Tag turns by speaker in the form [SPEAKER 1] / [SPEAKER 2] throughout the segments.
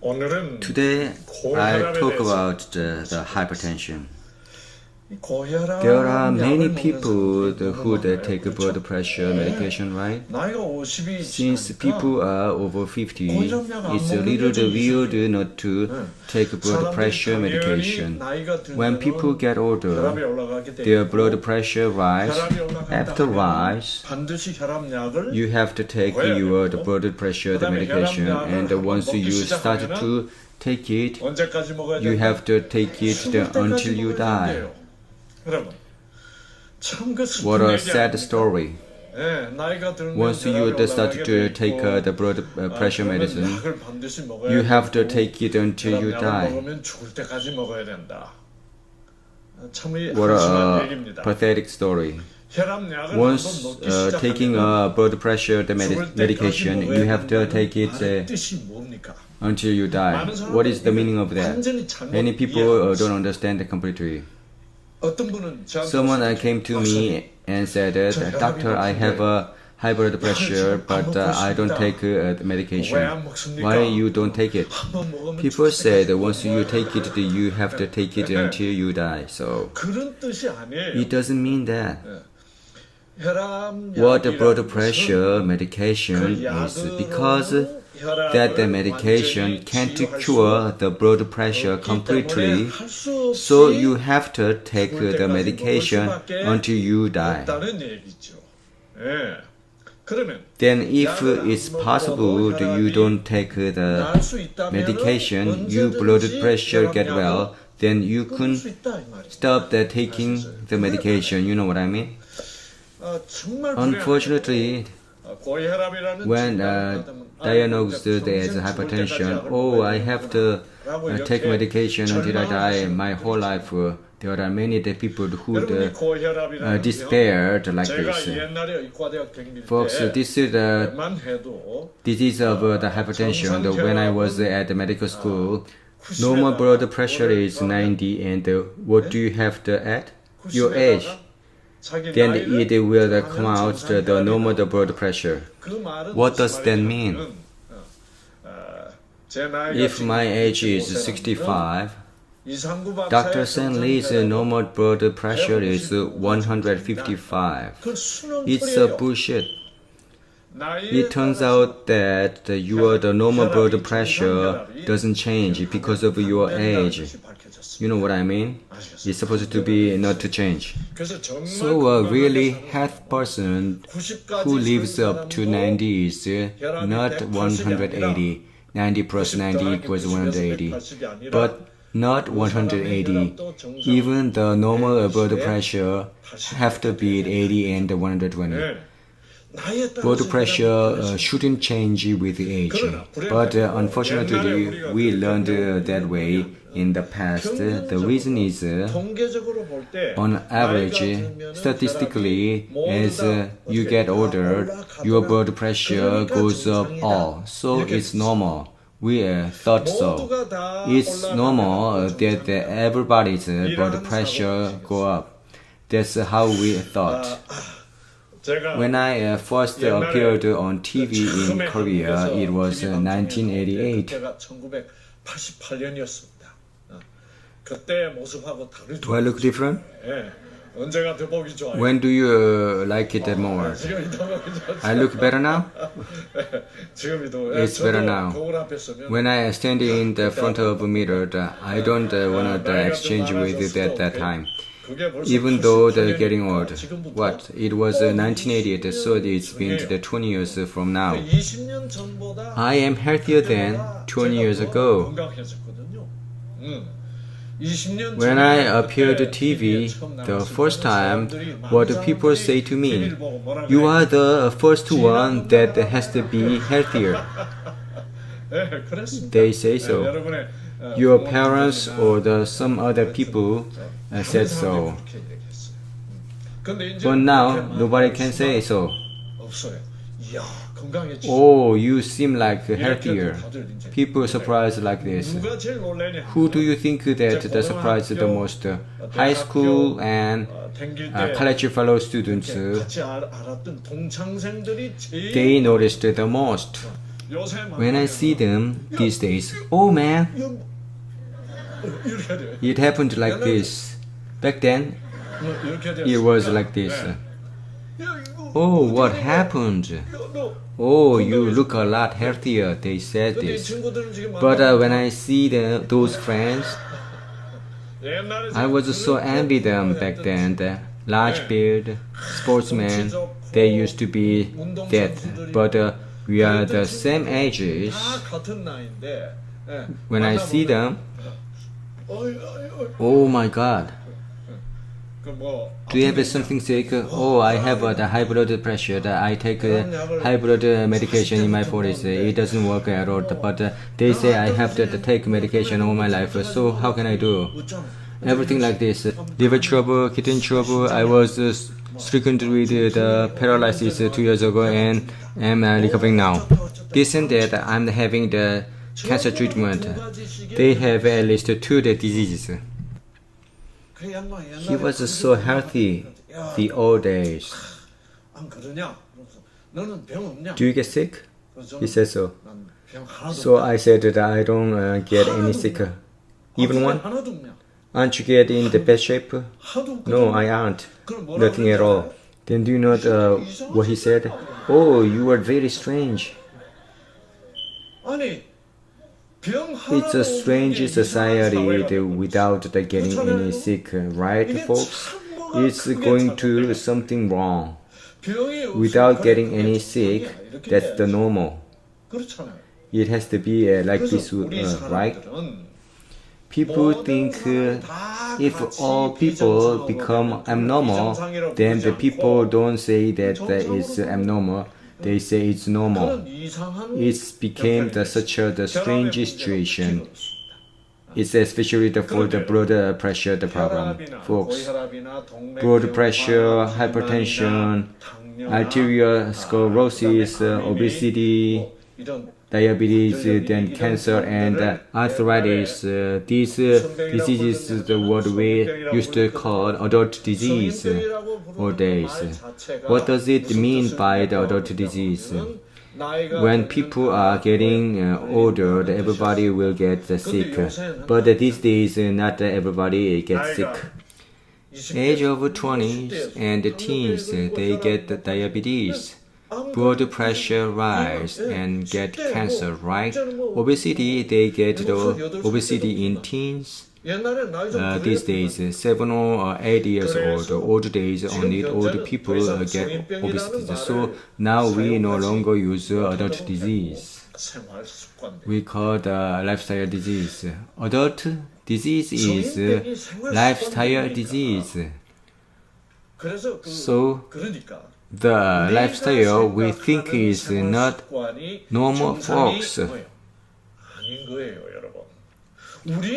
[SPEAKER 1] Today I talk about the hypertension. There are many people who take blood pressure medication, right? Since people are over 50, it's a little weird not to take blood pressure medication. When people get older, their blood pressure rise. After rise, you have to take your blood pressure medication, and once you start to take it, you have to take it until you die. What a sad story. Once you start to take the blood pressure medicine, you have to take it until you die. What a pathetic story. Once taking blood pressure medication, you have to take it until you die. What is the meaning of that? Many people don't understand completely. Someone came to me and said, "Doctor, I have a high blood pressure, but I don't take medication. Why you don't take it?" People said once you take it, you have to take it until you die. So it doesn't mean that. What the blood pressure medication is because that the medication can't cure the blood pressure completely, so you have to take the medication until you die. Then if it's possible that you don't take the medication, your blood pressure get well, then you can stop taking the medication. You know what I mean? Unfortunately, when diagnosed as hypertension, I have to take medication until I die my whole life. There are many people who despaired like this. Folks, this is the disease of the hypertension. When I was at the medical school, normal blood pressure is 90, and what do you have to add? Your age. Then it will come out the normal blood pressure. What does that mean? If my age is 65, Dr. Sanley's normal blood pressure is 155. It's a bullshit. It turns out that your normal blood pressure doesn't change because of your age. You know what I mean? It's supposed to be not to change. So a really healthy person who lives up to 90 is not 180. 90 plus 90 equals 180. But not 180. Even the normal blood pressure have to be 80 and 120. Blood pressure shouldn't change with age, but unfortunately we learned that way in the past. The reason is, on average, statistically, as you get older, your blood pressure goes up all, so it's normal. We thought so. It's normal that everybody's blood pressure go up. That's how we thought. When I first appeared on TV in Korea, it was 1988. Do I look different? When do you like it more? I look better now? It's better now. When I stand in the front of a mirror, I don't want to exchange with it at that time. Even though they're getting old. What? It was 1988, so it's been 20 years from now. I am healthier than 20 years ago. When I appeared on TV the first time, what do people say to me? You are the first one that has to be healthier. They say so. Your parents or some other people said so. But now, nobody can say so. Oh, you seem like healthier. People are surprised like this. Who do you think that surprised the most? High school and college fellow students. They noticed the most. When I see them these days, oh man, it happened like this. Back then, it was like this. Oh, what happened? Oh, you look a lot healthier, they said this. But when I see those friends, I was so envy them back then. The large beard, sportsmen, they used to be that. But we are the same ages. When I see them, oh my God. Do you have something sick? Oh, I have the high blood pressure. I take high blood medication in my 40s. It doesn't work at all. But they say I have to take medication all my life. So how can I do? Everything like this. Liver trouble, kidney trouble. I was stricken with the paralysis 2 years ago and am recovering now. This and that, I'm having the cancer treatment. They have at least 2 diseases. He was so healthy the old days. Do you get sick? He said so. So I said that I don't get any sicker. Even one? Aren't you getting in the best shape? No, I aren't. Nothing at all. Then do you know what he said? Oh, you are very strange. It's a strange society without getting any sick, right, folks? It's going to something wrong. Without getting any sick, that's the normal. It has to be like this, right? People think if all people become abnormal, then the people don't say that it's abnormal. They say it's normal. It became such a strange situation. It's especially for the blood pressure the problem, folks. Blood pressure, hypertension, arteriosclerosis, obesity, diabetes, then cancer and arthritis. These diseases is what we used to call adult disease nowadays. What does it mean by the adult disease? When people are getting older, everybody will get sick. But these days, not everybody gets sick. Age of 20s and teens, they get diabetes. Blood pressure rise and get cancer, right? Obesity, they get the obesity in teens. These days, 7 or 8 years old, old days only old people get obesity. So now we no longer use adult disease. We call the lifestyle disease. Adult disease is lifestyle disease. So the lifestyle we think is not normal, folks.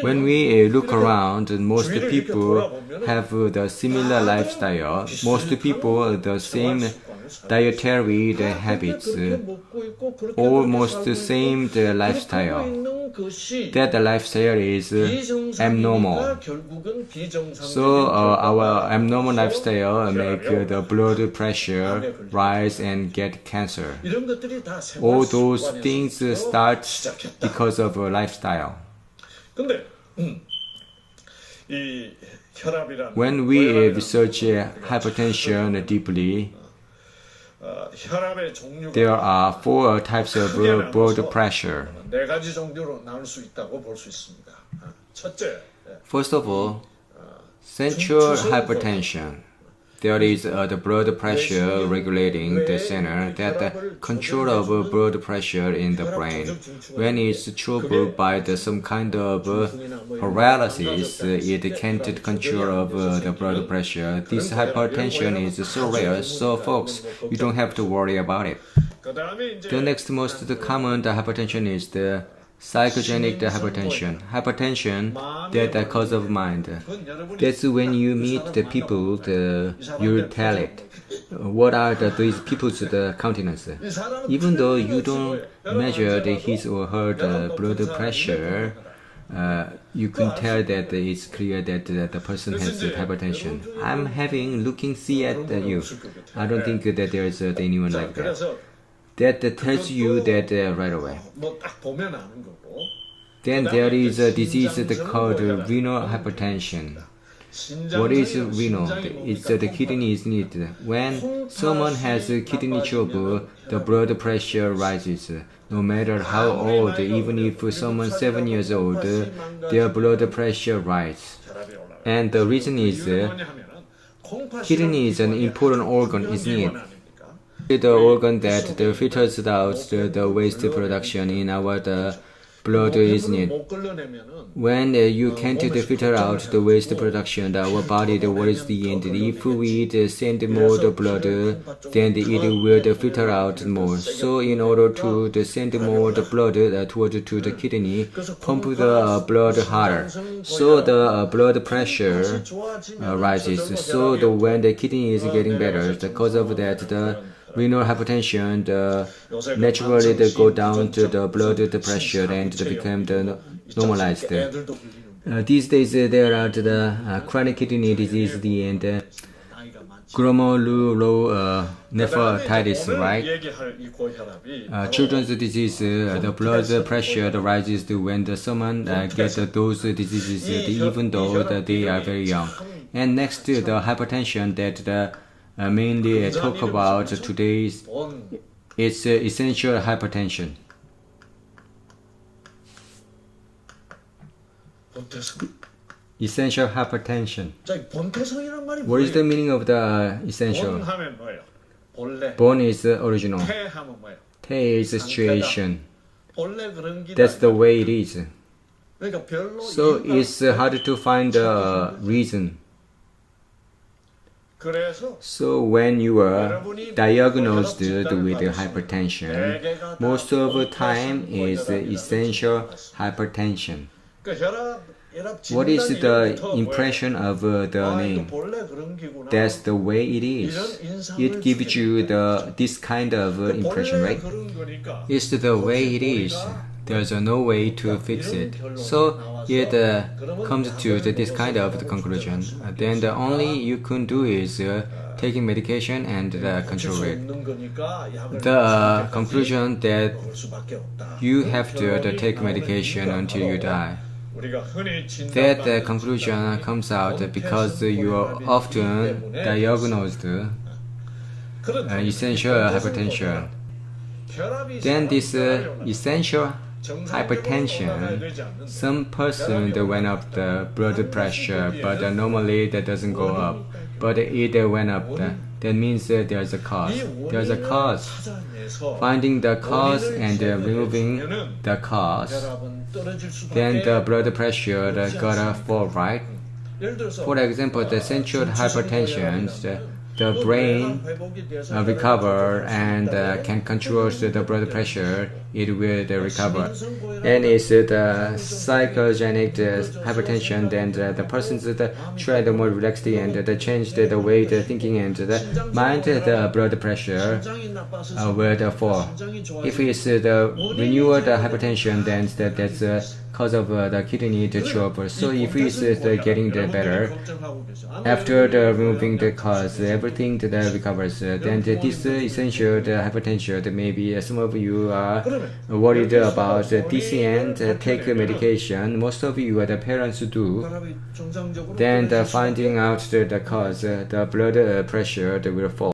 [SPEAKER 1] When we look around, most people have the similar lifestyle. Most people the same dietary habits, almost the same lifestyle. That lifestyle is abnormal. So our abnormal lifestyle make the blood pressure rise and get cancer. All those things start because of lifestyle. When we research hypertension deeply, there are 4 types of blood pressure. First of all, central hypertension. There is the blood pressure regulating the center that control of blood pressure in the brain. When it's troubled by some kind of paralysis, it can't control of the blood pressure. This hypertension is so rare, so folks, you don't have to worry about it. The next most common hypertension is the psychogenic hypertension. Hypertension that the cause of mind. That's when you meet the people, you tell it. What are these people's countenance? Even though you don't measure his or her blood pressure, you can tell that it's clear that the person has hypertension. I'm looking see at you. I don't think that there is anyone like that. that tells you that right away. Then there is a disease called renal hypertension. What is renal? It's the kidney is needed. When someone has kidney trouble, the blood pressure rises. No matter how old, even if someone's 7 years old, their blood pressure rises. And the reason is kidney is an important organ, isn't it? The organ that filters out the waste production in our blood, isn't it? When you can't filter out the waste production, our body, what is the end? If we send more the blood, then it will filter out more. So in order to send more the blood toward to the kidney, pump the blood harder. So the blood pressure rises. So when the kidney is getting better, because of that, the renal hypertension, naturally they go down to the blood pressure and become normalized. These days there are the chronic kidney disease and glomerulonephritis, right? Children's disease, the blood pressure rises when someone gets those diseases, even though they are very young. And next to the hypertension that mainly talk about today, it's essential hypertension. Essential hypertension. What is the meaning of the essential? Bon is original. Te is situation. That's the way it is. So it's hard to find a reason. So when you are diagnosed with hypertension, most of the time is essential hypertension. What is the impression of the name? That's the way it is. It gives you this kind of impression, right? It's the way it is. There's no way to fix it. So it comes to this kind of conclusion. Then the only you can do is taking medication and control it. The conclusion that you have to take medication until you die. That conclusion comes out because you are often diagnosed essential hypertension. Then this essential hypertension, some person they went up the blood pressure, but normally that doesn't go up, but it went up. That means there's a cause. There's a cause. Finding the cause and removing the cause, then the blood pressure gotta fall, right? For example, the essential hypertension, the brain recover and can control the blood pressure, it will recover. And it's the psychogenic hypertension, then the person's try the more relaxed and the change the way the thinking and the mind, the blood pressure will fall. If it's the renewal hypertension, then that's cause of the kidney trouble. So if it's getting better, after removing the cause, everything recovers. Then this essential hypertension, maybe some of you are worried about this and take medication. Most of you, the parents do. Then finding out the cause, the blood pressure will fall.